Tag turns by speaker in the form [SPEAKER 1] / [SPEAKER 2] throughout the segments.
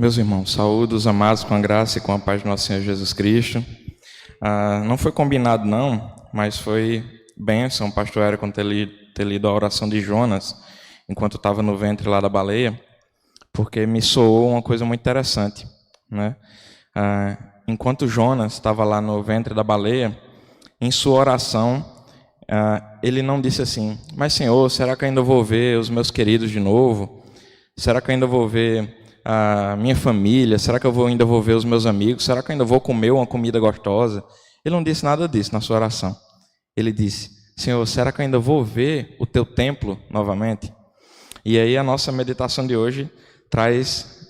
[SPEAKER 1] Meus irmãos, saúdo os amados com a graça e com a paz do nosso Senhor Jesus Cristo. Não foi combinado não, mas foi bênção, pastor Érico, ter lido a oração de Jonas, enquanto estava no ventre lá da baleia, porque me soou uma coisa muito interessante, né? Enquanto Jonas estava lá no ventre da baleia, em sua oração, ele não disse assim: mas Senhor, será que eu ainda vou ver os meus queridos de novo? Será que eu ainda vou ver a minha família? Será que eu ainda vou ver os meus amigos? Será que eu ainda vou comer uma comida gostosa? Ele não disse nada disso na sua oração. Ele disse: Senhor, será que eu ainda vou ver o teu templo novamente? E aí a nossa meditação de hoje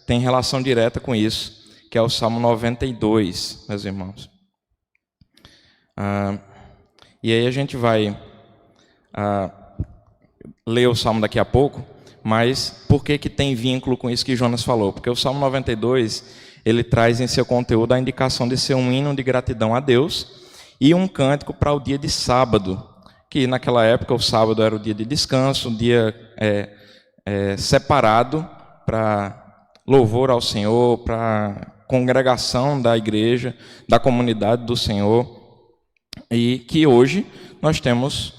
[SPEAKER 1] tem relação direta com isso, que é o Salmo 92, meus irmãos. E aí a gente vai ler o Salmo daqui a pouco, mas por que tem vínculo com isso que Jonas falou? Porque o Salmo 92, ele traz em seu conteúdo a indicação de ser um hino de gratidão a Deus e um cântico para o dia de sábado, que naquela época o sábado era o dia de descanso, um dia separado para louvor ao Senhor, para congregação da igreja, da comunidade do Senhor, e que hoje nós temos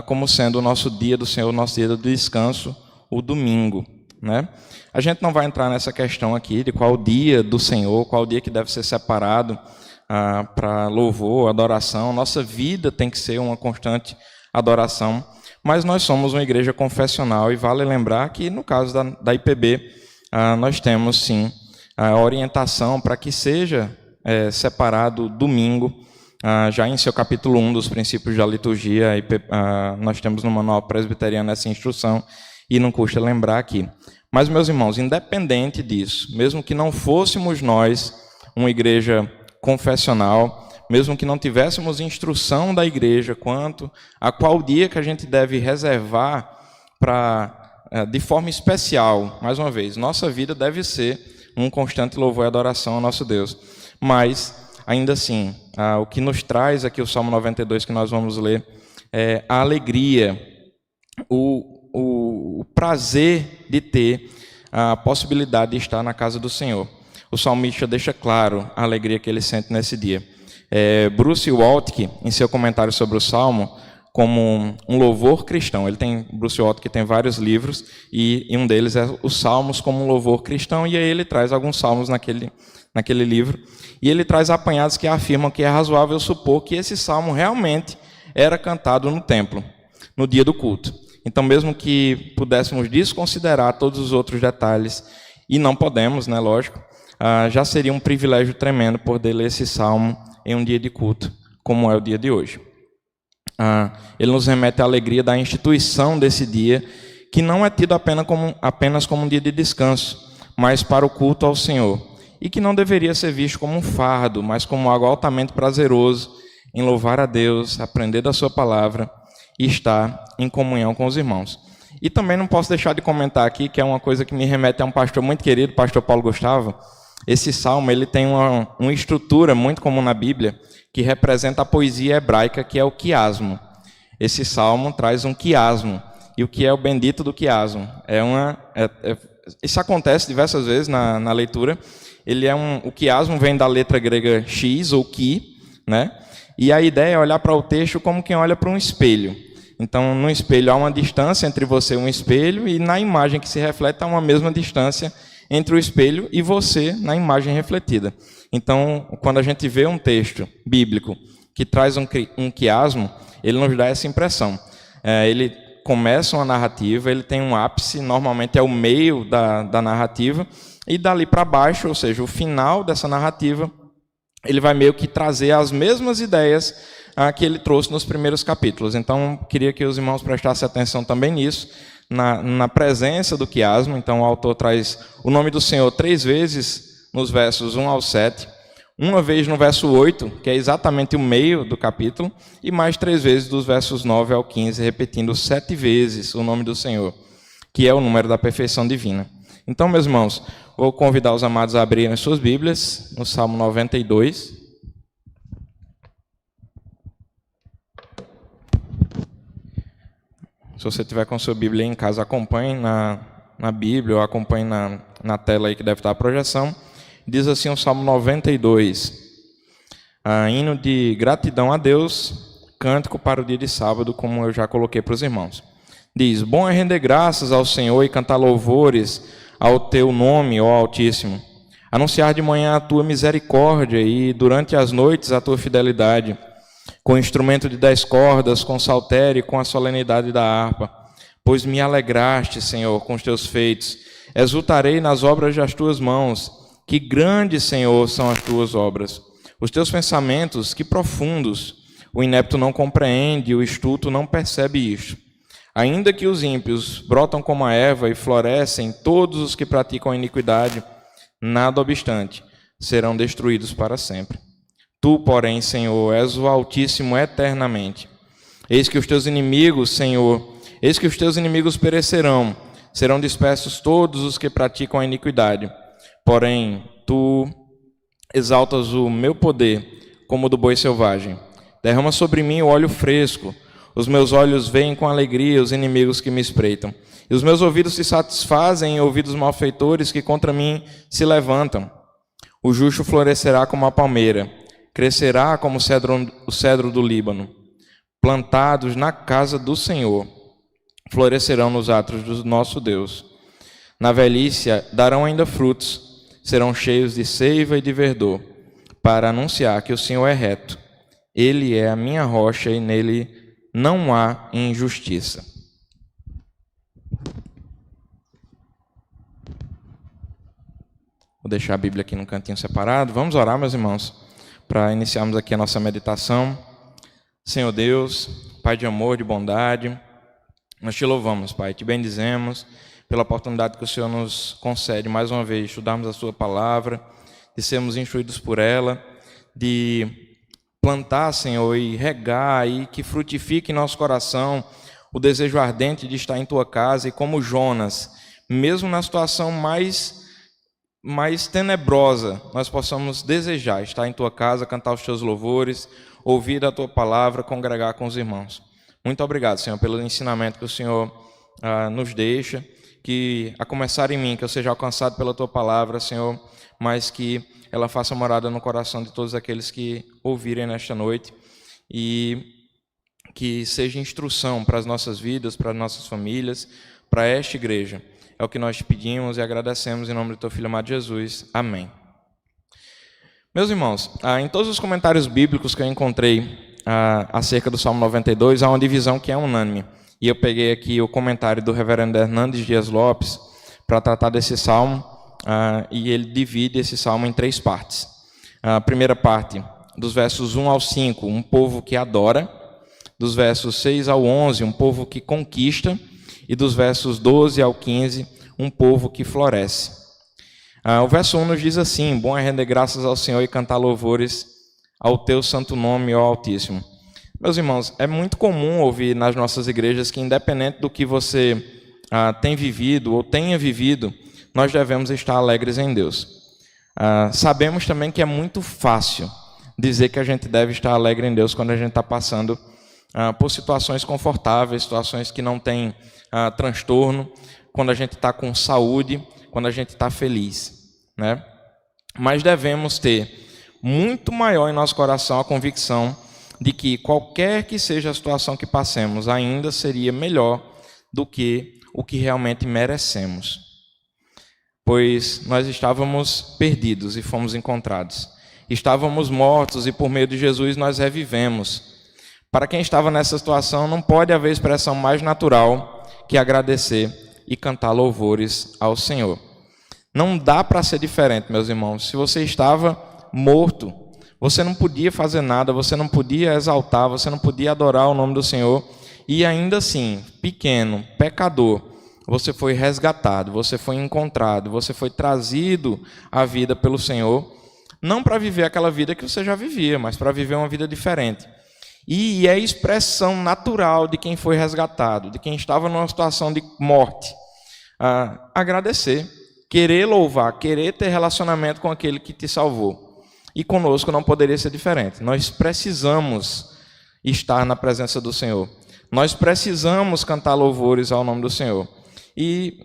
[SPEAKER 1] como sendo o nosso dia do Senhor, o nosso dia do descanso, o domingo, né? A gente não vai entrar nessa questão aqui de qual dia do Senhor, qual dia que deve ser separado para louvor, adoração. Nossa vida tem que ser uma constante adoração, mas nós somos uma igreja confessional e vale lembrar que no caso da IPB, nós temos sim a orientação para que seja separado domingo. Já em seu capítulo 1 dos princípios da liturgia, nós temos no manual presbiteriano essa instrução, e não custa lembrar aqui. Mas, meus irmãos, independente disso, mesmo que não fôssemos nós uma igreja confessional, mesmo que não tivéssemos instrução da igreja quanto a qual dia que a gente deve reservar de forma especial, mais uma vez, nossa vida deve ser um constante louvor e adoração ao nosso Deus. Mas, ainda assim, o que nos traz aqui o Salmo 92 que nós vamos ler é a alegria, o prazer de ter a possibilidade de estar na casa do Senhor. O salmista deixa claro a alegria que ele sente nesse dia. Bruce Waltke, em seu comentário sobre o Salmo, como um louvor cristão. Bruce Waltke tem vários livros, e um deles é os Salmos como um louvor cristão, e aí ele traz alguns salmos naquele livro, e ele traz apanhados que afirmam que é razoável supor que esse salmo realmente era cantado no templo, no dia do culto. Então, mesmo que pudéssemos desconsiderar todos os outros detalhes, e não podemos, né, lógico, já seria um privilégio tremendo poder ler esse salmo em um dia de culto, como é o dia de hoje. Ele nos remete à alegria da instituição desse dia, que não é tido apenas como um dia de descanso, mas para o culto ao Senhor, e que não deveria ser visto como um fardo, mas como algo altamente prazeroso em louvar a Deus, aprender da sua palavra e estar em comunhão com os irmãos. E também não posso deixar de comentar aqui, que é uma coisa que me remete a um pastor muito querido, pastor Paulo Gustavo. Esse salmo ele tem uma estrutura muito comum na Bíblia, que representa a poesia hebraica, que é o quiasmo. Esse salmo traz um quiasmo. E o que é o bendito do quiasmo? Isso acontece diversas vezes na leitura. O quiasmo vem da letra grega X, ou ki, né? E a ideia é olhar para o texto como quem olha para um espelho. Então, no espelho há uma distância entre você e um espelho, e na imagem que se reflete há uma mesma distância entre o espelho e você na imagem refletida. Então, quando a gente vê um texto bíblico que traz um quiasmo, ele nos dá essa impressão. Ele começa uma narrativa, ele tem um ápice, normalmente é o meio da narrativa, e dali para baixo, ou seja, o final dessa narrativa, ele vai meio que trazer as mesmas ideias que ele trouxe nos primeiros capítulos. Então, queria que os irmãos prestassem atenção também nisso, na presença do quiasmo. Então, o autor traz o nome do Senhor 3 vezes nos versos 1 ao 7, uma vez no verso 8, que é exatamente o meio do capítulo, e mais 3 vezes dos versos 9 ao 15, repetindo 7 vezes o nome do Senhor, que é o número da perfeição divina. Então, meus irmãos, vou convidar os amados a abrirem suas Bíblias no Salmo 92. Se você tiver com sua Bíblia em casa, acompanhe na Bíblia, ou acompanhe na tela aí que deve estar a projeção. Diz assim o Salmo 92, hino de gratidão a Deus, cântico para o dia de sábado, como eu já coloquei para os irmãos. Diz: bom é render graças ao Senhor e cantar louvores ao teu nome, ó Altíssimo. Anunciar de manhã a tua misericórdia e durante as noites a tua fidelidade, com instrumento de 10 cordas, com saltério e com a solenidade da harpa. Pois me alegraste, Senhor, com os teus feitos. Exultarei nas obras das tuas mãos. Que grandes, Senhor, são as tuas obras. Os teus pensamentos, que profundos. O inepto não compreende, o estulto não percebe isto. Ainda que os ímpios brotam como a erva e florescem todos os que praticam a iniquidade, nada obstante, serão destruídos para sempre. Tu, porém, Senhor, és o Altíssimo eternamente. Eis que os teus inimigos, Senhor, eis que os teus inimigos perecerão, serão dispersos todos os que praticam a iniquidade. Porém, tu exaltas o meu poder como o do boi selvagem. Derrama sobre mim o óleo fresco. Os meus olhos veem com alegria os inimigos que me espreitam. E os meus ouvidos se satisfazem em ouvir os malfeitores que contra mim se levantam. O justo florescerá como a palmeira, crescerá como o cedro do Líbano. Plantados na casa do Senhor, florescerão nos atos do nosso Deus. Na velhice darão ainda frutos, serão cheios de seiva e de verdor, para anunciar que o Senhor é reto. Ele é a minha rocha e nele não há injustiça. Vou deixar a Bíblia aqui no cantinho separado. Vamos orar, meus irmãos, para iniciarmos aqui a nossa meditação. Senhor Deus, Pai de amor, de bondade, nós te louvamos, Pai, te bendizemos pela oportunidade que o Senhor nos concede mais uma vez, estudarmos a sua palavra, de sermos instruídos por ela, de plantar, Senhor, e regar, e que frutifique em nosso coração o desejo ardente de estar em Tua casa, e como Jonas, mesmo na situação mais tenebrosa, nós possamos desejar estar em Tua casa, cantar os Teus louvores, ouvir a Tua palavra, congregar com os irmãos. Muito obrigado, Senhor, pelo ensinamento que o Senhor nos deixa, que a começar em mim, que eu seja alcançado pela Tua palavra, Senhor, mas que ela faça morada no coração de todos aqueles que ouvirem nesta noite e que seja instrução para as nossas vidas, para as nossas famílias, para esta igreja. É o que nós te pedimos e agradecemos em nome do Teu Filho amado Jesus. Amém. Meus irmãos, em todos os comentários bíblicos que eu encontrei acerca do Salmo 92, há uma divisão que é unânime. E eu peguei aqui o comentário do reverendo Hernandes Dias Lopes para tratar desse salmo. E ele divide esse salmo em 3 partes. A primeira parte, dos versos 1 ao 5, um povo que adora. Dos versos 6 ao 11, um povo que conquista. E dos versos 12 ao 15, um povo que floresce. O verso 1 nos diz assim: bom é render graças ao Senhor e cantar louvores ao teu santo nome, ó Altíssimo. Meus irmãos, é muito comum ouvir nas nossas igrejas que, independente do que você tem vivido ou tenha vivido, nós devemos estar alegres em Deus. Sabemos também que é muito fácil dizer que a gente deve estar alegre em Deus quando a gente está passando por situações confortáveis, situações que não têm transtorno, quando a gente está com saúde, quando a gente está feliz, né? Mas devemos ter muito maior em nosso coração a convicção de que qualquer que seja a situação que passemos, ainda seria melhor do que o que realmente merecemos. Pois nós estávamos perdidos e fomos encontrados. Estávamos mortos e por meio de Jesus nós revivemos. Para quem estava nessa situação, não pode haver expressão mais natural que agradecer e cantar louvores ao Senhor. Não dá para ser diferente, meus irmãos. Se você estava morto, você não podia fazer nada, você não podia exaltar, você não podia adorar o nome do Senhor. E ainda assim, pequeno, pecador, você foi resgatado, você foi encontrado, você foi trazido à vida pelo Senhor, não para viver aquela vida que você já vivia, mas para viver uma vida diferente. E é a expressão natural de quem foi resgatado, de quem estava numa situação de morte. Agradecer, querer louvar, querer ter relacionamento com aquele que te salvou. E conosco não poderia ser diferente. Nós precisamos estar na presença do Senhor. Nós precisamos cantar louvores ao nome do Senhor. E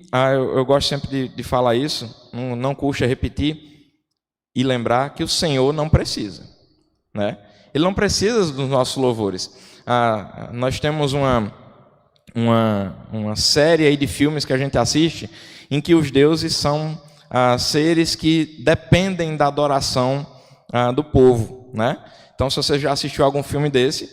[SPEAKER 1] eu gosto sempre de falar isso, não custa repetir e lembrar que o Senhor não precisa, né? Ele não precisa dos nossos louvores. Nós temos uma série aí de filmes que a gente assiste em que os deuses são seres que dependem da adoração do povo, né? Então, se você já assistiu algum filme desse,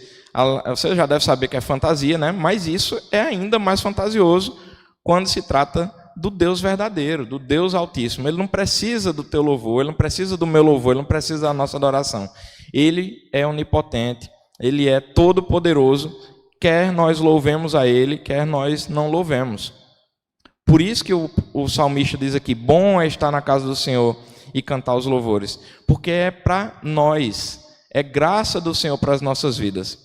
[SPEAKER 1] você já deve saber que é fantasia, né? Mas isso é ainda mais fantasioso quando se trata do Deus verdadeiro, do Deus Altíssimo. Ele não precisa do teu louvor, ele não precisa do meu louvor, ele não precisa da nossa adoração. Ele é onipotente, ele é todo-poderoso, quer nós louvemos a ele, quer nós não louvemos. Por isso que o salmista diz aqui, bom é estar na casa do Senhor e cantar os louvores, porque é para nós, é graça do Senhor para as nossas vidas.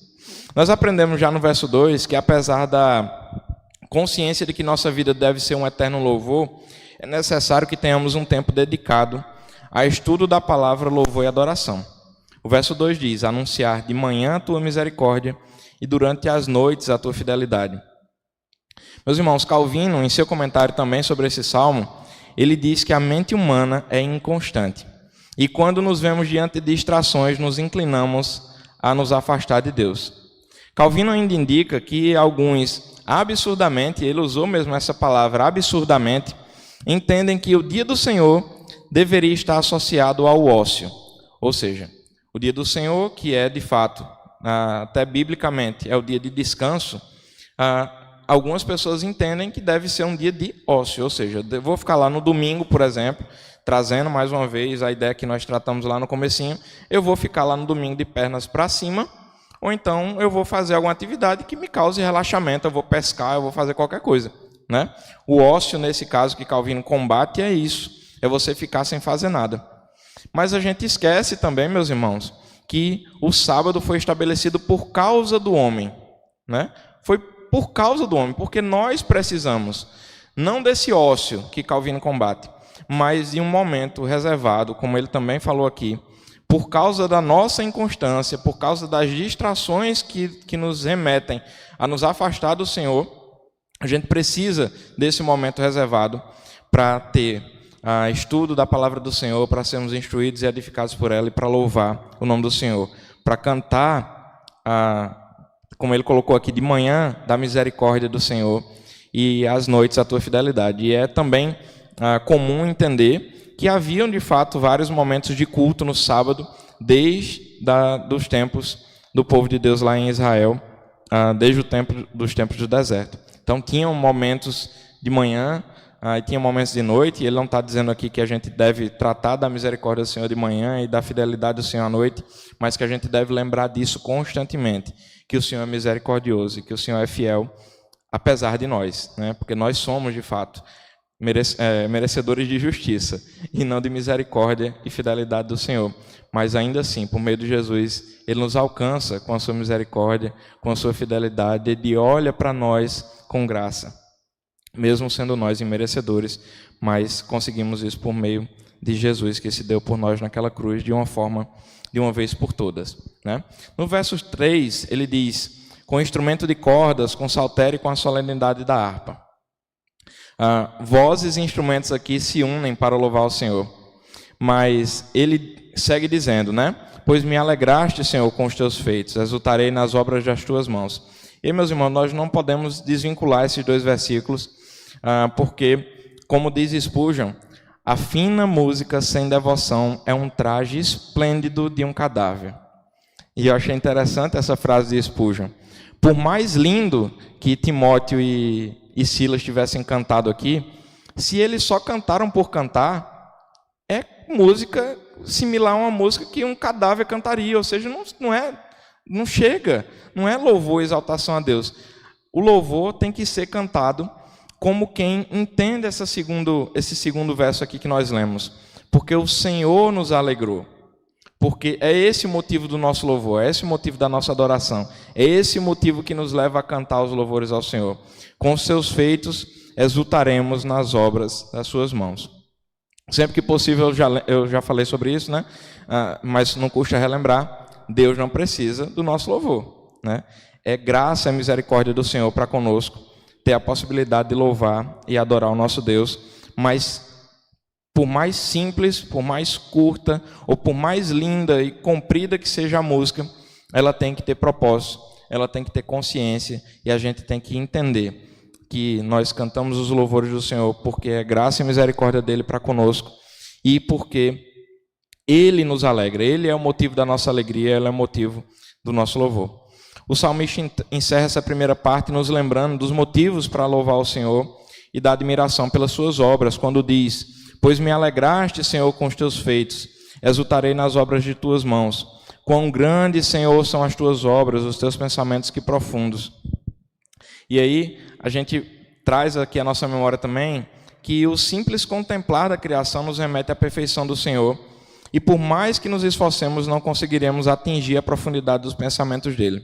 [SPEAKER 1] Nós aprendemos já no verso 2 que apesar da consciência de que nossa vida deve ser um eterno louvor, é necessário que tenhamos um tempo dedicado a estudo da palavra, louvor e adoração. O verso 2 diz, anunciar de manhã a tua misericórdia e durante as noites a tua fidelidade. Meus irmãos, Calvino, em seu comentário também sobre esse salmo, ele diz que a mente humana é inconstante. E quando nos vemos diante de distrações, nos inclinamos a nos afastar de Deus. Calvino ainda indica que alguns, absurdamente, ele usou mesmo essa palavra, absurdamente, entendem que o dia do Senhor deveria estar associado ao ócio. Ou seja, o dia do Senhor, que é de fato, até biblicamente, é o dia de descanso, algumas pessoas entendem que deve ser um dia de ócio, ou seja, eu vou ficar lá no domingo, por exemplo, trazendo mais uma vez a ideia que nós tratamos lá no comecinho, eu vou ficar lá no domingo de pernas para cima, ou então eu vou fazer alguma atividade que me cause relaxamento, eu vou pescar, eu vou fazer qualquer coisa, né? O ócio, nesse caso, que Calvino combate é isso, é você ficar sem fazer nada. Mas a gente esquece também, meus irmãos, que o sábado foi estabelecido por causa do homem, né? Foi por causa do homem, porque nós precisamos, não desse ócio que Calvino combate, mas de um momento reservado, como ele também falou aqui, por causa da nossa inconstância, por causa das distrações que nos remetem a nos afastar do Senhor, a gente precisa desse momento reservado para ter estudo da palavra do Senhor, para sermos instruídos e edificados por ela e para louvar o nome do Senhor, para cantar, como ele colocou aqui, de manhã, da misericórdia do Senhor e às noites a tua fidelidade. E é também comum entender que haviam de fato vários momentos de culto no sábado, desde dos tempos do povo de Deus lá em Israel, desde dos tempos do deserto. Então tinham momentos de manhã e tinham momentos de noite, e ele não está dizendo aqui que a gente deve tratar da misericórdia do Senhor de manhã e da fidelidade do Senhor à noite, mas que a gente deve lembrar disso constantemente, que o Senhor é misericordioso e que o Senhor é fiel, apesar de nós, né? Porque nós somos de fato merecedores de justiça e não de misericórdia e fidelidade do Senhor, mas ainda assim, por meio de Jesus, ele nos alcança com a sua misericórdia, com a sua fidelidade, ele olha para nós com graça, mesmo sendo nós imerecedores, mas conseguimos isso por meio de Jesus, que se deu por nós naquela cruz de uma forma, de uma vez por todas, né? No verso 3, ele diz, com instrumento de cordas, com saltério e com a solenidade da harpa. Vozes e instrumentos aqui se unem para louvar o Senhor, mas ele segue dizendo, né? Pois me alegraste, Senhor, com os teus feitos, exultarei nas obras das tuas mãos. E, meus irmãos, nós não podemos desvincular esses dois versículos, porque, como diz Spurgeon, a fina música sem devoção é um traje esplêndido de um cadáver. E eu achei interessante essa frase de Spurgeon. Por mais lindo que Timóteo e Silas tivessem cantado aqui, se eles só cantaram por cantar, é música similar a uma música que um cadáver cantaria, ou seja, não chega, não é louvor e exaltação a Deus. O louvor tem que ser cantado como quem entende esse segundo verso aqui que nós lemos, porque o Senhor nos alegrou. Porque é esse o motivo do nosso louvor, é esse o motivo da nossa adoração, é esse o motivo que nos leva a cantar os louvores ao Senhor. Com os seus feitos, exultaremos nas obras das suas mãos. Sempre que possível, eu já falei sobre isso, né? Mas não custa relembrar, Deus não precisa do nosso louvor, né? É graça e misericórdia do Senhor para conosco ter a possibilidade de louvar e adorar o nosso Deus, mas por mais simples, por mais curta, ou por mais linda e comprida que seja a música, ela tem que ter propósito, ela tem que ter consciência, e a gente tem que entender que nós cantamos os louvores do Senhor porque é graça e misericórdia dele para conosco, e porque ele nos alegra, ele é o motivo da nossa alegria, ele é o motivo do nosso louvor. O salmista encerra essa primeira parte nos lembrando dos motivos para louvar o Senhor e da admiração pelas suas obras, quando diz: pois me alegraste, Senhor, com os teus feitos, exultarei nas obras de tuas mãos. Quão grandes, Senhor, são as tuas obras, os teus pensamentos que profundos. E aí a gente traz aqui a nossa memória também que o simples contemplar da criação nos remete à perfeição do Senhor, e por mais que nos esforcemos, não conseguiremos atingir a profundidade dos pensamentos dele.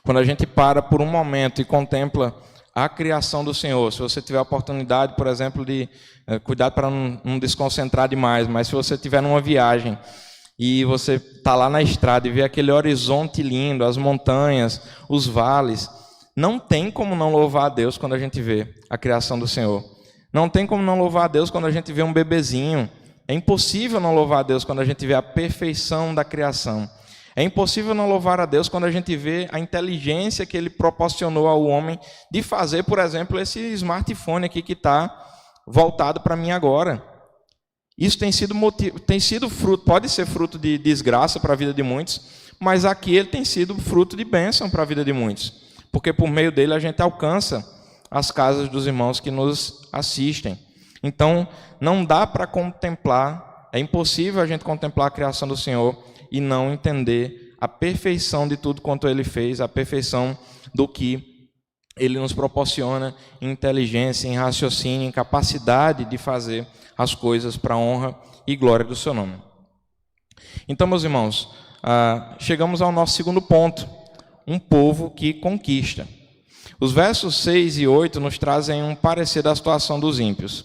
[SPEAKER 1] Quando a gente para por um momento e contempla a criação do Senhor, se você tiver a oportunidade, por exemplo, de cuidado para não desconcentrar demais, mas se você estiver numa viagem e você está lá na estrada e vê aquele horizonte lindo, as montanhas, os vales, não tem como não louvar a Deus quando a gente vê a criação do Senhor. Não tem como não louvar a Deus quando a gente vê um bebezinho. É impossível não louvar a Deus quando a gente vê a perfeição da criação. É impossível não louvar a Deus quando a gente vê a inteligência que Ele proporcionou ao homem de fazer, por exemplo, esse smartphone aqui que está voltado para mim agora. Isso tem sido fruto, pode ser fruto de desgraça para a vida de muitos, mas aqui ele tem sido fruto de bênção para a vida de muitos, porque por meio dele a gente alcança as casas dos irmãos que nos assistem. Então, não dá para contemplar, é impossível a gente contemplar a criação do Senhor e não entender a perfeição de tudo quanto Ele fez, a perfeição do que Ele nos proporciona em inteligência, em raciocínio, em capacidade de fazer as coisas para a honra e glória do Seu nome. Então, meus irmãos, chegamos ao nosso segundo ponto, um povo que conquista. Os versos 6 e 8 nos trazem um parecer da situação dos ímpios.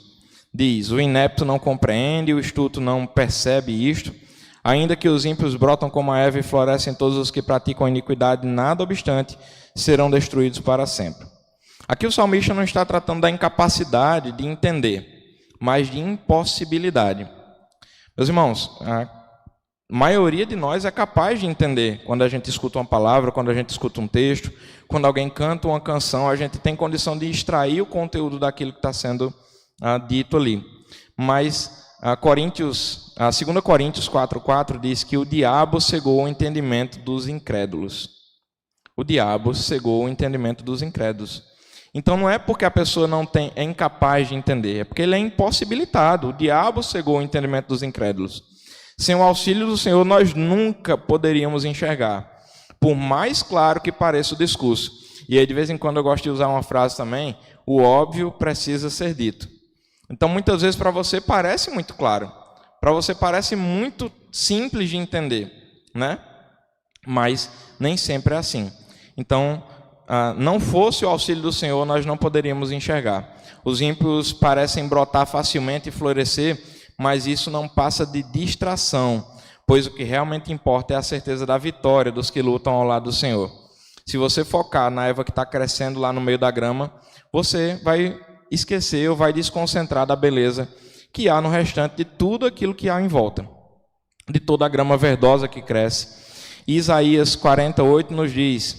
[SPEAKER 1] Diz: o inepto não compreende, o astuto não percebe isto. Ainda que os ímpios brotam como a erva e florescem todos os que praticam iniquidade, nada obstante, serão destruídos para sempre. Aqui o salmista não está tratando da incapacidade de entender, mas de impossibilidade. Meus irmãos, a maioria de nós é capaz de entender quando a gente escuta uma palavra, quando a gente escuta um texto, quando alguém canta uma canção, a gente tem condição de extrair o conteúdo daquilo que está sendo dito ali. Mas a 2 Coríntios 4,4 diz que o diabo cegou o entendimento dos incrédulos. O diabo cegou o entendimento dos incrédulos. Então não é porque a pessoa é incapaz de entender, é porque ele é impossibilitado. O diabo cegou o entendimento dos incrédulos. Sem o auxílio do Senhor, nós nunca poderíamos enxergar, por mais claro que pareça o discurso. E aí, de vez em quando, eu gosto de usar uma frase também: o óbvio precisa ser dito. Então, muitas vezes, para você parece muito claro, para você parece muito simples de entender, né? Mas nem sempre é assim. Então, não fosse o auxílio do Senhor, nós não poderíamos enxergar. Os ímpios parecem brotar facilmente e florescer, mas isso não passa de distração, pois o que realmente importa é a certeza da vitória dos que lutam ao lado do Senhor. Se você focar na erva que está crescendo lá no meio da grama, você vai esquecer ou vai desconcentrar da beleza que há no restante de tudo aquilo que há em volta, de toda a grama verdosa que cresce. E Isaías 48 nos diz: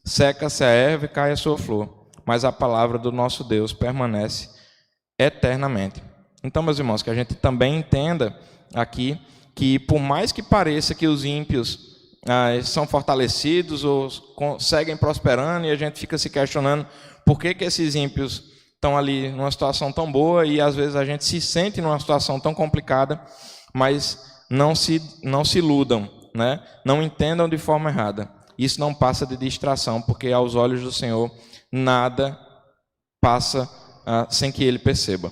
[SPEAKER 1] seca-se a erva e cai a sua flor, mas a palavra do nosso Deus permanece eternamente. Então, meus irmãos, que a gente também entenda aqui que, por mais que pareça que os ímpios são fortalecidos ou seguem prosperando, e a gente fica se questionando por que esses ímpios estão ali numa situação tão boa, e às vezes a gente se sente numa situação tão complicada, mas não se iludam, né? Não entendam de forma errada. Isso não passa de distração, porque aos olhos do Senhor nada passa sem que Ele perceba.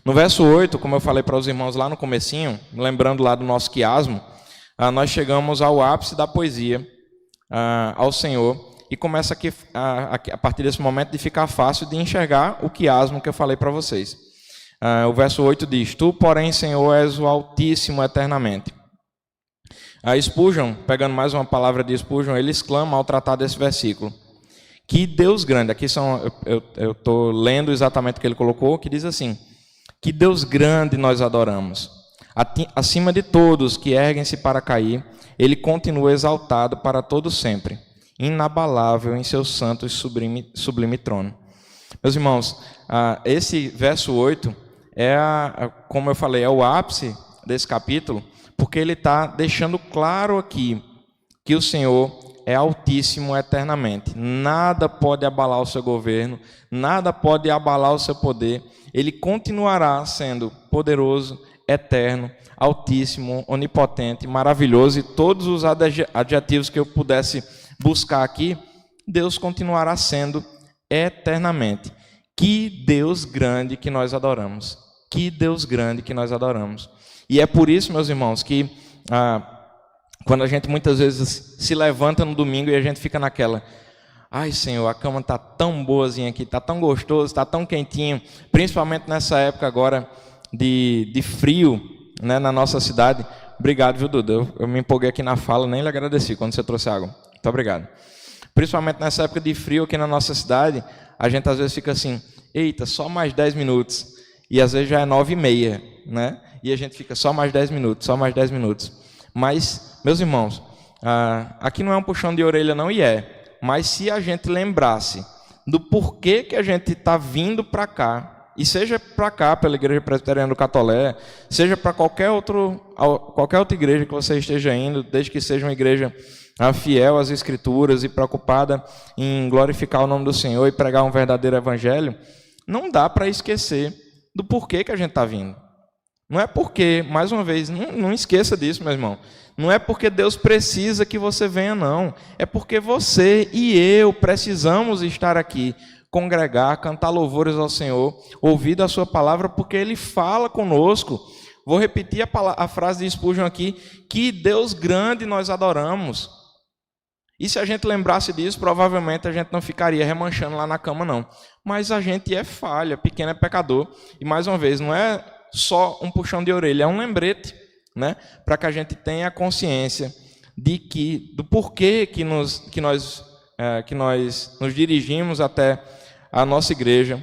[SPEAKER 1] No verso 8, como eu falei para os irmãos lá no comecinho, lembrando lá do nosso quiasmo, nós chegamos ao ápice da poesia ao Senhor, e começa aqui, a partir desse momento, de ficar fácil de enxergar o quiasmo que eu falei para vocês. O verso 8 diz: tu, porém, Senhor, és o Altíssimo eternamente. Spurgeon, pegando mais uma palavra de Spurgeon, ele exclama ao tratar desse versículo: Que Deus grande, aqui eu estou lendo exatamente o que ele colocou, que diz assim: que Deus grande nós adoramos. Acima de todos que erguem-se para cair, ele continua exaltado para todo sempre, inabalável em seu santo e sublime trono. Meus irmãos, esse verso 8 como eu falei, é o ápice desse capítulo, porque ele está deixando claro aqui que o Senhor é altíssimo eternamente. Nada pode abalar o seu governo, nada pode abalar o seu poder. Ele continuará sendo poderoso, eterno, altíssimo, onipotente, maravilhoso, e todos os adjetivos que eu pudesse buscar aqui, Deus continuará sendo eternamente. Que Deus grande que nós adoramos. Que Deus grande que nós adoramos. E é por isso, meus irmãos, que quando a gente muitas vezes se levanta no domingo e a gente fica naquela: ai, Senhor, a cama está tão boazinha aqui, está tão gostoso, está tão quentinho, principalmente nessa época agora de frio, né, na nossa cidade. Obrigado, viu, Duda? Eu me empolguei aqui na fala, nem lhe agradeci quando você trouxe água. Muito obrigado. Principalmente nessa época de frio aqui na nossa cidade, a gente às vezes fica assim: eita, só mais 10 minutos. E às vezes já é 9h30, né? E a gente fica só mais 10 minutos, só mais 10 minutos. Mas, meus irmãos, aqui não é um puxão de orelha não, mas se a gente lembrasse do porquê que a gente está vindo para cá, e seja para cá, pela Igreja Presbiteriana do Catolé, seja para qualquer outra igreja que você esteja indo, desde que seja uma igreja fiel às Escrituras e preocupada em glorificar o nome do Senhor e pregar um verdadeiro evangelho, não dá para esquecer do porquê que a gente está vindo. Não é porque, mais uma vez, não esqueça disso, meu irmão. Não é porque Deus precisa que você venha, não. É porque você e eu precisamos estar aqui, congregar, cantar louvores ao Senhor, ouvir a sua palavra, porque Ele fala conosco. Vou repetir a frase de Spurgeon aqui: que Deus grande nós adoramos. E se a gente lembrasse disso, provavelmente a gente não ficaria remanchando lá na cama, não. Mas a gente é falha, pequeno é pecador. E mais uma vez, não é só um puxão de orelha, é um lembrete, né? Para que a gente tenha consciência do porquê que nós nos dirigimos até a nossa igreja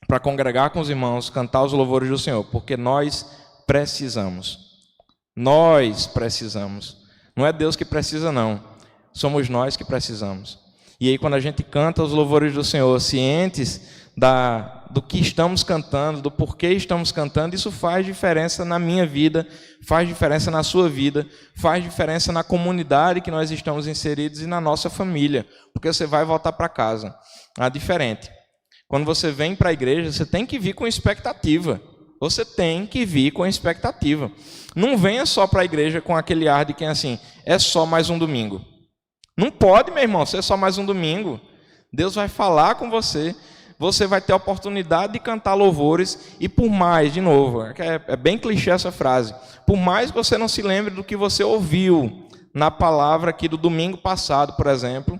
[SPEAKER 1] para congregar com os irmãos, cantar os louvores do Senhor, porque nós precisamos. Nós precisamos. Não é Deus que precisa, não. Somos nós que precisamos. E aí, quando a gente canta os louvores do Senhor, cientes do que estamos cantando, do porquê estamos cantando, isso faz diferença na minha vida, faz diferença na sua vida, faz diferença na comunidade que nós estamos inseridos e na nossa família, porque você vai voltar para casa. Diferente. Quando você vem para a igreja, você tem que vir com expectativa. Você tem que vir com expectativa. Não venha só para a igreja com aquele ar de quem assim, é só mais um domingo. Não pode, meu irmão, ser só mais um domingo. Deus vai falar com você. Você vai ter a oportunidade de cantar louvores. E por mais, de novo, é bem clichê essa frase, por mais que você não se lembre do que você ouviu na palavra aqui do domingo passado, por exemplo,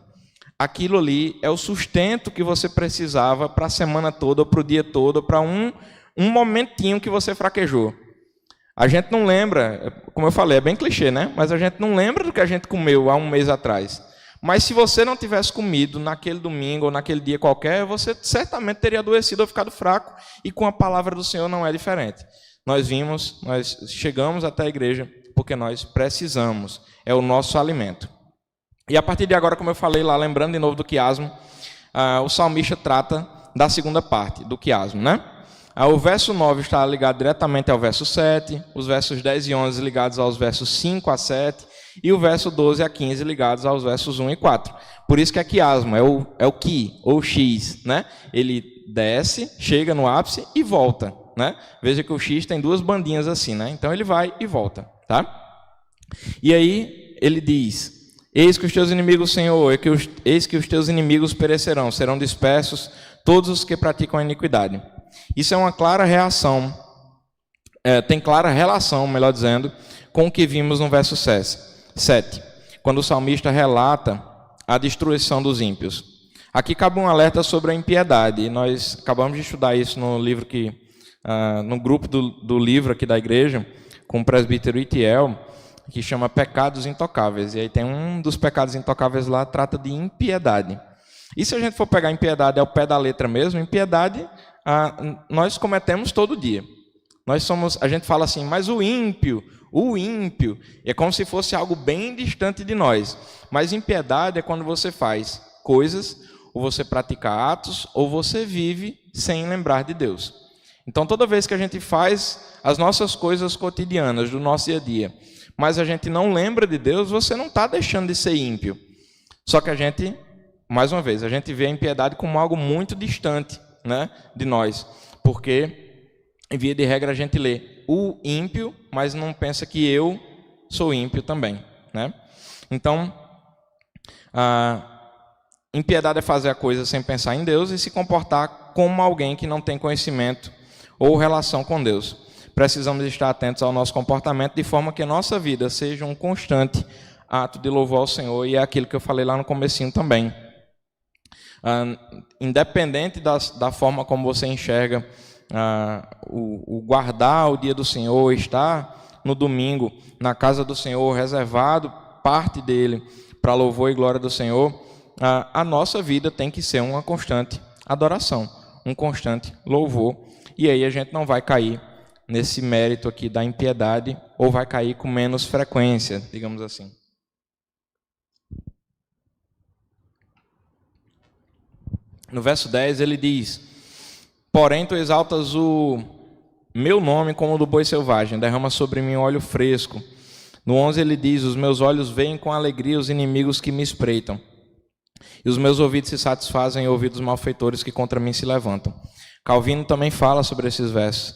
[SPEAKER 1] aquilo ali é o sustento que você precisava para a semana toda, ou para o dia todo, para um momentinho que você fraquejou. A gente não lembra, como eu falei, é bem clichê, né? Mas a gente não lembra do que a gente comeu há um mês atrás. Mas se você não tivesse comido naquele domingo ou naquele dia qualquer, você certamente teria adoecido ou ficado fraco. E com a palavra do Senhor não é diferente. Nós chegamos até a igreja porque nós precisamos. É o nosso alimento. E a partir de agora, como eu falei lá, lembrando de novo do quiasmo, o salmista trata da segunda parte do quiasmo, né? O verso 9 está ligado diretamente ao verso 7, os versos 10 e 11 ligados aos versos 5 a 7, e o verso 12 a 15 ligados aos versos 1 e 4. Por isso que é quiasmo, é o qui, ou x, né? Ele desce, chega no ápice e volta, né? Veja que o x tem duas bandinhas assim, né? Então ele vai e volta, tá? E aí ele diz: eis que os teus inimigos, Senhor, eis que os teus inimigos perecerão, serão dispersos todos os que praticam a iniquidade. Isso é uma clara reação, tem clara relação, melhor dizendo, com o que vimos no verso 7, quando o salmista relata a destruição dos ímpios. Aqui cabe um alerta sobre a impiedade, e nós acabamos de estudar isso no livro no grupo do livro aqui da igreja, com o presbítero Itiel, que chama Pecados Intocáveis. E aí tem um dos pecados intocáveis lá, trata de impiedade. E se a gente for pegar impiedade ao pé da letra mesmo, impiedade nós cometemos todo dia. A gente fala assim, mas o ímpio, é como se fosse algo bem distante de nós. Mas impiedade é quando você faz coisas, ou você pratica atos, ou você vive sem lembrar de Deus. Então, toda vez que a gente faz as nossas coisas cotidianas, do nosso dia a dia, mas a gente não lembra de Deus, você não está deixando de ser ímpio. Só que a gente, mais uma vez, a gente vê a impiedade como algo muito distante, né, de nós. Porque, em via de regra, a gente lê o ímpio, mas não pensa que eu sou ímpio também, né? Então, impiedade é fazer a coisa sem pensar em Deus e se comportar como alguém que não tem conhecimento ou relação com Deus. Precisamos estar atentos ao nosso comportamento de forma que a nossa vida seja um constante ato de louvor ao Senhor, e é aquilo que eu falei lá no comecinho também. Independente da forma como você enxerga o guardar o dia do Senhor, estar no domingo na casa do Senhor, reservado parte dele para louvor e glória do Senhor, a nossa vida tem que ser uma constante adoração, um constante louvor, e aí a gente não vai cair nesse mérito aqui da impiedade, ou vai cair com menos frequência, digamos assim. No verso 10 ele diz: porém tu exaltas o meu nome como o do boi selvagem, derrama sobre mim óleo fresco. No 11 ele diz: os meus olhos veem com alegria os inimigos que me espreitam, e os meus ouvidos se satisfazem em ouvir os malfeitores que contra mim se levantam. Calvino também fala sobre esses versos,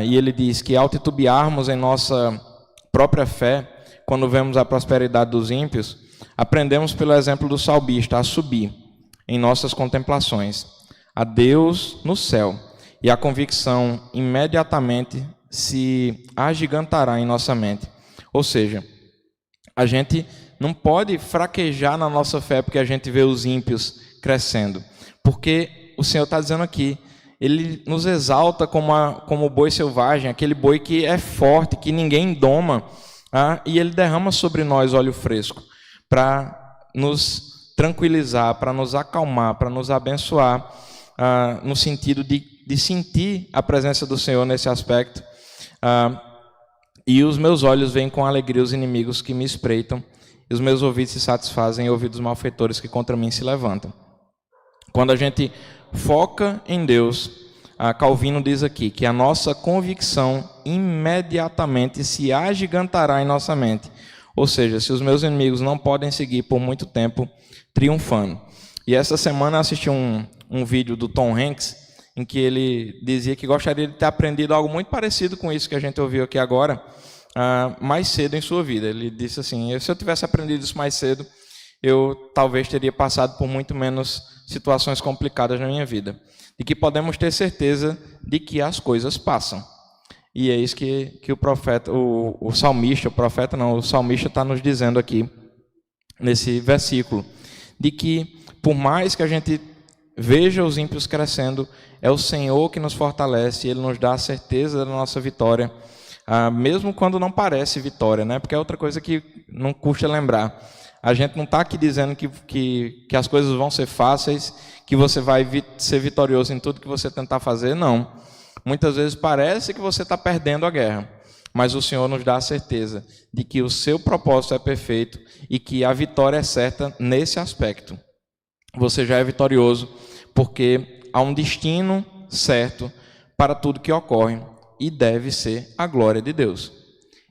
[SPEAKER 1] e ele diz que ao titubearmos em nossa própria fé, quando vemos a prosperidade dos ímpios, aprendemos pelo exemplo do salmista a subir em nossas contemplações a Deus no céu, e a convicção imediatamente se agigantará em nossa mente. Ou seja, a gente não pode fraquejar na nossa fé porque a gente vê os ímpios crescendo, porque o Senhor está dizendo aqui, Ele nos exalta como boi selvagem, aquele boi que é forte, que ninguém doma, e Ele derrama sobre nós óleo fresco para nos tranquilizar, para nos acalmar, para nos abençoar, no sentido de sentir a presença do Senhor nesse aspecto. E os meus olhos veem com alegria os inimigos que me espreitam, e os meus ouvidos se satisfazem em ouvir os malfeitores que contra mim se levantam. Quando a gente foca em Deus, Calvino diz aqui que a nossa convicção imediatamente se agigantará em nossa mente. Ou seja, se os meus inimigos não podem seguir por muito tempo triunfando. E essa semana eu assisti um vídeo do Tom Hanks, em que ele dizia que gostaria de ter aprendido algo muito parecido com isso que a gente ouviu aqui agora, mais cedo em sua vida. Ele disse assim: se eu tivesse aprendido isso mais cedo, eu talvez teria passado por muito menos situações complicadas na minha vida. E que podemos ter certeza de que as coisas passam. E é isso que o profeta, o salmista está nos dizendo aqui, nesse versículo, de que por mais que a gente veja os ímpios crescendo, é o Senhor que nos fortalece, Ele nos dá a certeza da nossa vitória, mesmo quando não parece vitória, né? Porque é outra coisa que não custa lembrar. A gente não está aqui dizendo que as coisas vão ser fáceis, que você vai ser vitorioso em tudo que você tentar fazer, não. Muitas vezes parece que você está perdendo a guerra, mas o Senhor nos dá a certeza de que o seu propósito é perfeito e que a vitória é certa nesse aspecto. Você já é vitorioso porque há um destino certo para tudo que ocorre e deve ser a glória de Deus.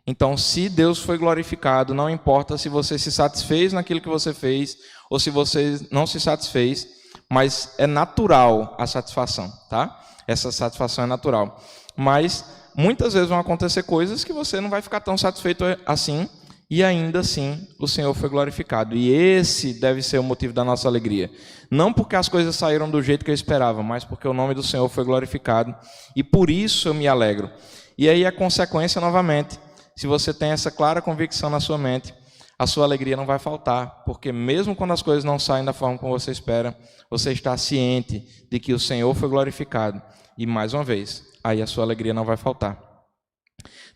[SPEAKER 1] Então, se Deus foi glorificado, não importa se você se satisfez naquilo que você fez ou se você não se satisfez, mas é natural a satisfação, tá? Essa satisfação é natural. Mas muitas vezes vão acontecer coisas que você não vai ficar tão satisfeito assim, e ainda assim o Senhor foi glorificado. E esse deve ser o motivo da nossa alegria. Não porque as coisas saíram do jeito que eu esperava, mas porque o nome do Senhor foi glorificado, e por isso eu me alegro. E aí a consequência novamente, se você tem essa clara convicção na sua mente, a sua alegria não vai faltar, porque mesmo quando as coisas não saem da forma como você espera, você está ciente de que o Senhor foi glorificado. E mais uma vez, aí a sua alegria não vai faltar.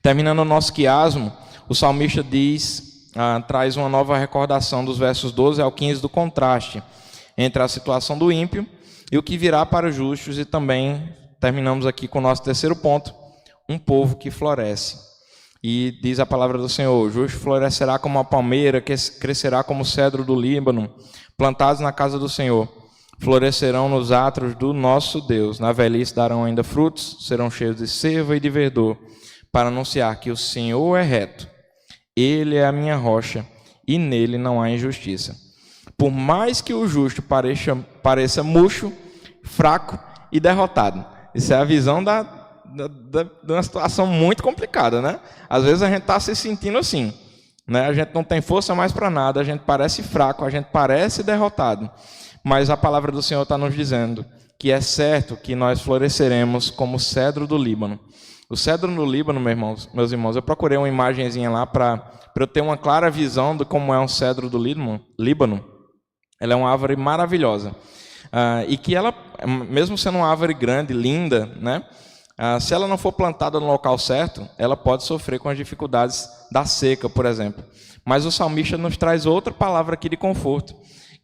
[SPEAKER 1] Terminando o nosso quiasmo, o salmista diz, traz uma nova recordação dos versos 12 ao 15 do contraste entre a situação do ímpio e o que virá para os justos. E também terminamos aqui com o nosso terceiro ponto, um povo que floresce. E diz a palavra do Senhor: o justo florescerá como a palmeira, que crescerá como o cedro do Líbano, plantados na casa do Senhor. Florescerão nos átrios do nosso Deus. Na velhice darão ainda frutos, serão cheios de seiva e de verdor, para anunciar que o Senhor é reto. Ele é a minha rocha, e nele não há injustiça. Por mais que o justo pareça murcho, fraco e derrotado. Isso é a visão de uma situação muito complicada, né? Às vezes a gente está se sentindo assim, né? A gente não tem força mais para nada, a gente parece fraco, a gente parece derrotado. Mas a palavra do Senhor está nos dizendo que é certo que nós floresceremos como o cedro do Líbano. O cedro do Líbano, meus irmãos, eu procurei uma imagenzinha lá para eu ter uma clara visão de como é um cedro do Líbano. Ela é uma árvore maravilhosa. E que ela, mesmo sendo uma árvore grande, linda, né? Se ela não for plantada no local certo, ela pode sofrer com as dificuldades da seca, por exemplo. Mas o salmista nos traz outra palavra aqui de conforto,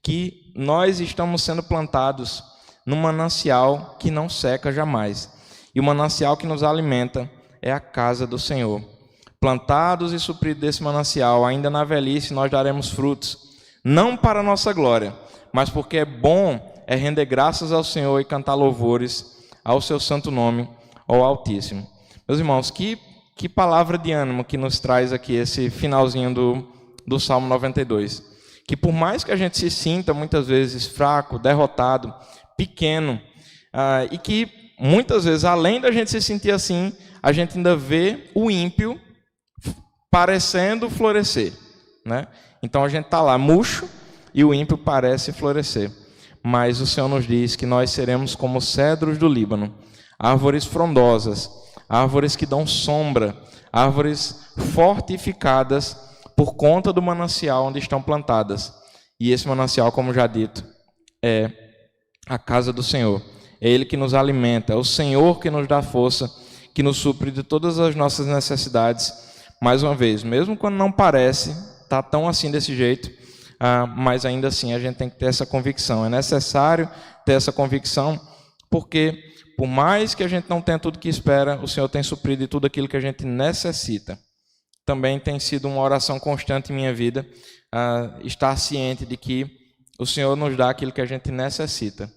[SPEAKER 1] que nós estamos sendo plantados num manancial que não seca jamais. E o manancial que nos alimenta é a casa do Senhor. Plantados e supridos desse manancial, ainda na velhice nós daremos frutos, não para a nossa glória, mas porque é bom render graças ao Senhor e cantar louvores ao seu santo nome, ao Altíssimo. Meus irmãos, que palavra de ânimo que nos traz aqui esse finalzinho do Salmo 92. Que por mais que a gente se sinta muitas vezes fraco, derrotado, pequeno, e que muitas vezes, além da gente se sentir assim, a gente ainda vê o ímpio parecendo florescer, né? Então a gente está lá murcho e o ímpio parece florescer. Mas o Senhor nos diz que nós seremos como cedros do Líbano, árvores frondosas, árvores que dão sombra, árvores fortificadas por conta do manancial onde estão plantadas. E esse manancial, como já dito, é a casa do Senhor. É Ele que nos alimenta, é o Senhor que nos dá força, que nos supre de todas as nossas necessidades. Mais uma vez, mesmo quando não parece estar tão assim desse jeito, mas ainda assim a gente tem que ter essa convicção. É necessário ter essa convicção, porque por mais que a gente não tenha tudo que espera, o Senhor tem suprido de tudo aquilo que a gente necessita. Também tem sido uma oração constante em minha vida, estar ciente de que o Senhor nos dá aquilo que a gente necessita.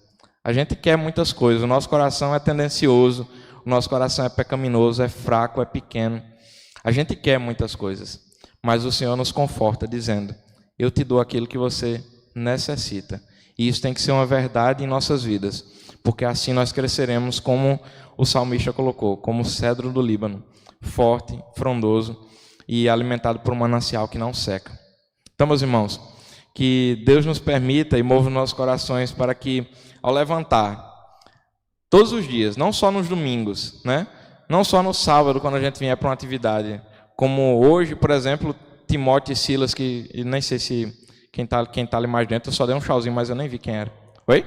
[SPEAKER 1] A gente quer muitas coisas, o nosso coração é tendencioso, o nosso coração é pecaminoso, é fraco, é pequeno. A gente quer muitas coisas, mas o Senhor nos conforta dizendo: eu te dou aquilo que você necessita. E isso tem que ser uma verdade em nossas vidas, porque assim nós cresceremos como o salmista colocou, como o cedro do Líbano, forte, frondoso e alimentado por um manancial que não seca. Então, meus irmãos, que Deus nos permita e mova nossos corações para que, ao levantar, todos os dias, não só nos domingos, né? Não só no sábado, quando a gente vier para uma atividade, como hoje, por exemplo, Timóteo e Silas, que nem sei se quem tá ali mais dentro, eu só dei um tchauzinho, mas eu nem vi quem era. Oi?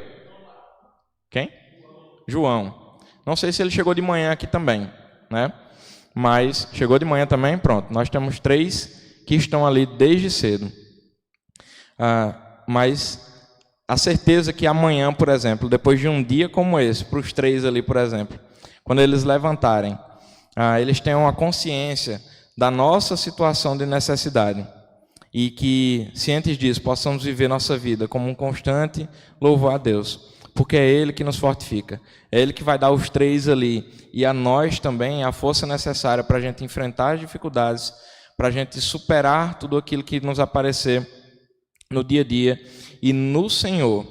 [SPEAKER 1] Quem? João. Não sei se ele chegou de manhã aqui também, né? Mas chegou de manhã também, pronto. Nós temos 3 que estão ali desde cedo. Mas a certeza que amanhã, por exemplo, depois de um dia como esse, para os 3 ali, por exemplo, quando eles levantarem, eles tenham a consciência da nossa situação de necessidade e que, cientes disso, possamos viver nossa vida como um constante louvor a Deus, porque é Ele que nos fortifica, é Ele que vai dar os 3 ali e a nós também a força necessária para a gente enfrentar as dificuldades, para a gente superar tudo aquilo que nos aparecer no dia a dia. E no Senhor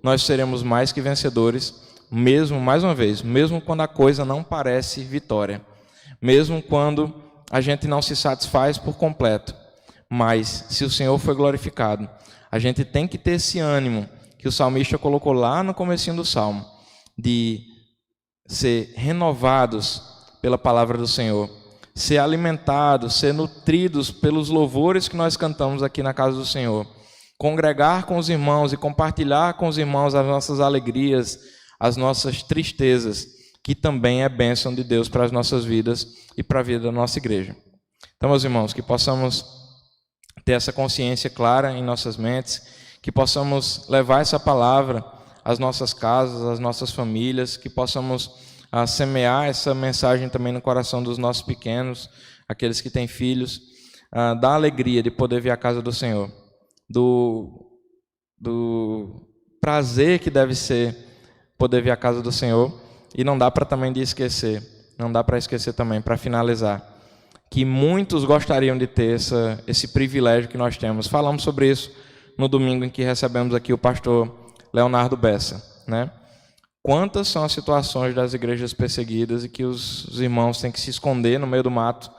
[SPEAKER 1] nós seremos mais que vencedores, mesmo, mais uma vez, mesmo quando a coisa não parece vitória, mesmo quando a gente não se satisfaz por completo. Mas se o Senhor foi glorificado, a gente tem que ter esse ânimo que o salmista colocou lá no comecinho do Salmo, de ser renovados pela palavra do Senhor, ser alimentados, ser nutridos pelos louvores que nós cantamos aqui na casa do Senhor, congregar com os irmãos e compartilhar com os irmãos as nossas alegrias, as nossas tristezas, que também é bênção de Deus para as nossas vidas e para a vida da nossa igreja. Então, meus irmãos, que possamos ter essa consciência clara em nossas mentes, que possamos levar essa palavra às nossas casas, às nossas famílias, que possamos semear essa mensagem também no coração dos nossos pequenos, aqueles que têm filhos, da alegria de poder vir à casa do Senhor, do prazer que deve ser poder vir à casa do Senhor. E não dá para também de esquecer, não dá para esquecer também, para finalizar, que muitos gostariam de ter esse privilégio que nós temos. Falamos sobre isso no domingo em que recebemos aqui o pastor Leonardo Bessa, né? Quantas são as situações das igrejas perseguidas e que os irmãos têm que se esconder no meio do mato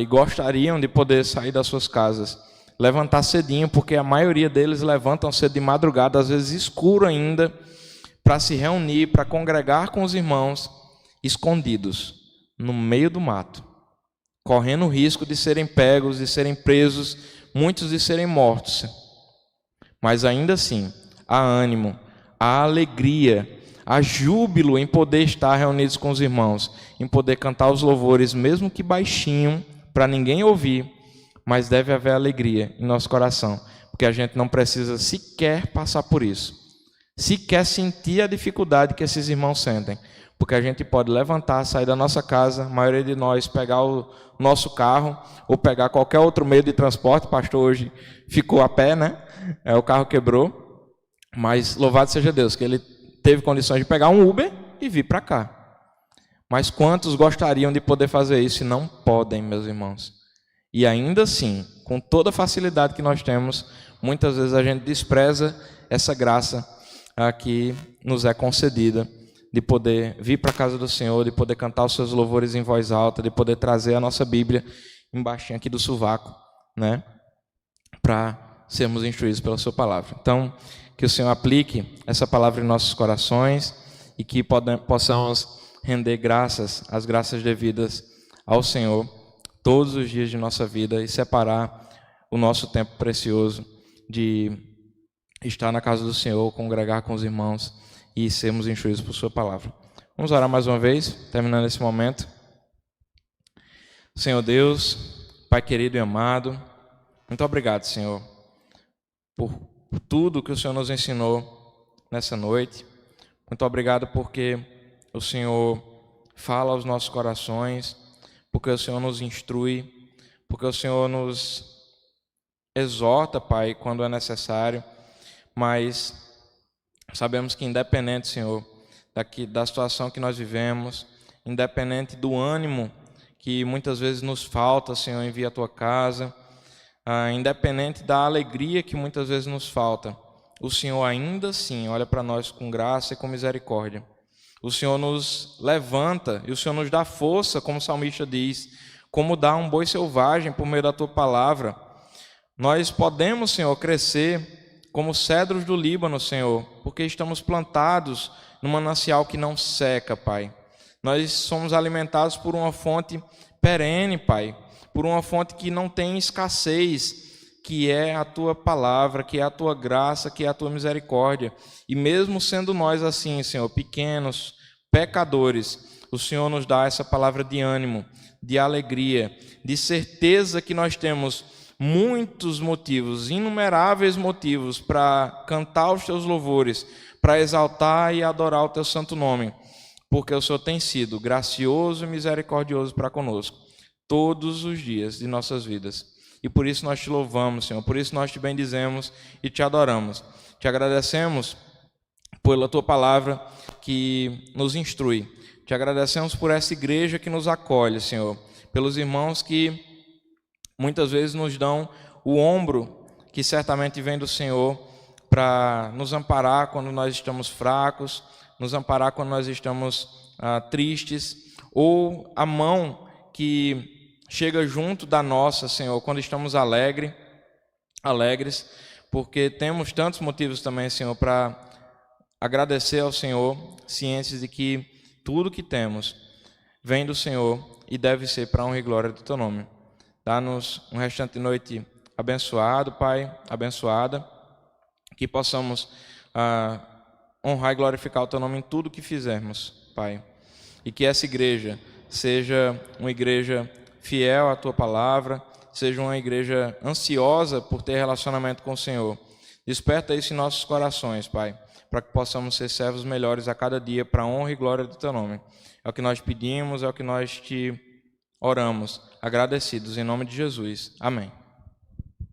[SPEAKER 1] e gostariam de poder sair das suas casas, levantar cedinho, porque a maioria deles levantam cedo de madrugada, às vezes escuro ainda, para se reunir, para congregar com os irmãos, escondidos, no meio do mato, correndo o risco de serem pegos, de serem presos, muitos de serem mortos. Mas ainda assim, há ânimo, há alegria, há júbilo em poder estar reunidos com os irmãos, em poder cantar os louvores, mesmo que baixinho, para ninguém ouvir, mas deve haver alegria em nosso coração, porque a gente não precisa sequer passar por isso, sequer sentir a dificuldade que esses irmãos sentem, porque a gente pode levantar, sair da nossa casa, a maioria de nós pegar o nosso carro ou pegar qualquer outro meio de transporte. O pastor hoje ficou a pé, né? O carro quebrou, mas louvado seja Deus que ele teve condições de pegar um Uber e vir para cá. Mas quantos gostariam de poder fazer isso e não podem, meus irmãos? E ainda assim, com toda a facilidade que nós temos, muitas vezes a gente despreza essa graça que nos é concedida, de poder vir para a casa do Senhor, de poder cantar os seus louvores em voz alta, de poder trazer a nossa Bíblia embaixo aqui do sovaco, né, para sermos instruídos pela sua palavra. Então, que o Senhor aplique essa palavra em nossos corações e que possamos render graças, as graças devidas ao Senhor todos os dias de nossa vida e separar o nosso tempo precioso de estar na casa do Senhor, congregar com os irmãos e sermos instruídos por sua palavra. Vamos orar mais uma vez, terminando esse momento. Senhor Deus, Pai querido e amado, muito obrigado, Senhor, por tudo que o Senhor nos ensinou nessa noite. Muito obrigado porque o Senhor fala aos nossos corações, porque o Senhor nos instrui, porque o Senhor nos exorta, Pai, quando é necessário, mas sabemos que independente, Senhor, da situação que nós vivemos, independente do ânimo que muitas vezes nos falta, Senhor, em vir à Tua casa, independente da alegria que muitas vezes nos falta, o Senhor ainda assim olha para nós com graça e com misericórdia. O Senhor nos levanta e o Senhor nos dá força, como o salmista diz, como dá um boi selvagem por meio da Tua palavra. Nós podemos, Senhor, crescer como cedros do Líbano, Senhor, porque estamos plantados num manancial que não seca, Pai. Nós somos alimentados por uma fonte perene, Pai, por uma fonte que não tem escassez, que é a Tua palavra, que é a Tua graça, que é a Tua misericórdia. E mesmo sendo nós assim, Senhor, pequenos, pecadores, o Senhor nos dá essa palavra de ânimo, de alegria, de certeza que nós temos muitos motivos, inumeráveis motivos para cantar os Teus louvores, para exaltar e adorar o Teu santo nome, porque o Senhor tem sido gracioso e misericordioso para conosco, todos os dias de nossas vidas. E por isso nós Te louvamos, Senhor, por isso nós Te bendizemos e Te adoramos. Te agradecemos pela Tua palavra que nos instrui. Te agradecemos por essa igreja que nos acolhe, Senhor, pelos irmãos que muitas vezes nos dão o ombro, que certamente vem do Senhor, para nos amparar quando nós estamos fracos, nos amparar quando nós estamos tristes, ou a mão que chega junto da nossa, Senhor, quando estamos alegres, porque temos tantos motivos também, Senhor, para agradecer ao Senhor, cientes de que tudo que temos vem do Senhor e deve ser para a honra e glória do Teu nome. Dá-nos um restante de noite abençoado, Pai, abençoada, que possamos honrar e glorificar o Teu nome em tudo que fizermos, Pai. E que essa igreja seja uma igreja fiel à Tua palavra, seja uma igreja ansiosa por ter relacionamento com o Senhor, Desperta isso em nossos corações, Pai, para que possamos ser servos melhores a cada dia, para a honra e glória do Teu nome. É o que nós pedimos, é o que nós te oramos, agradecidos, em nome de Jesus. Amém.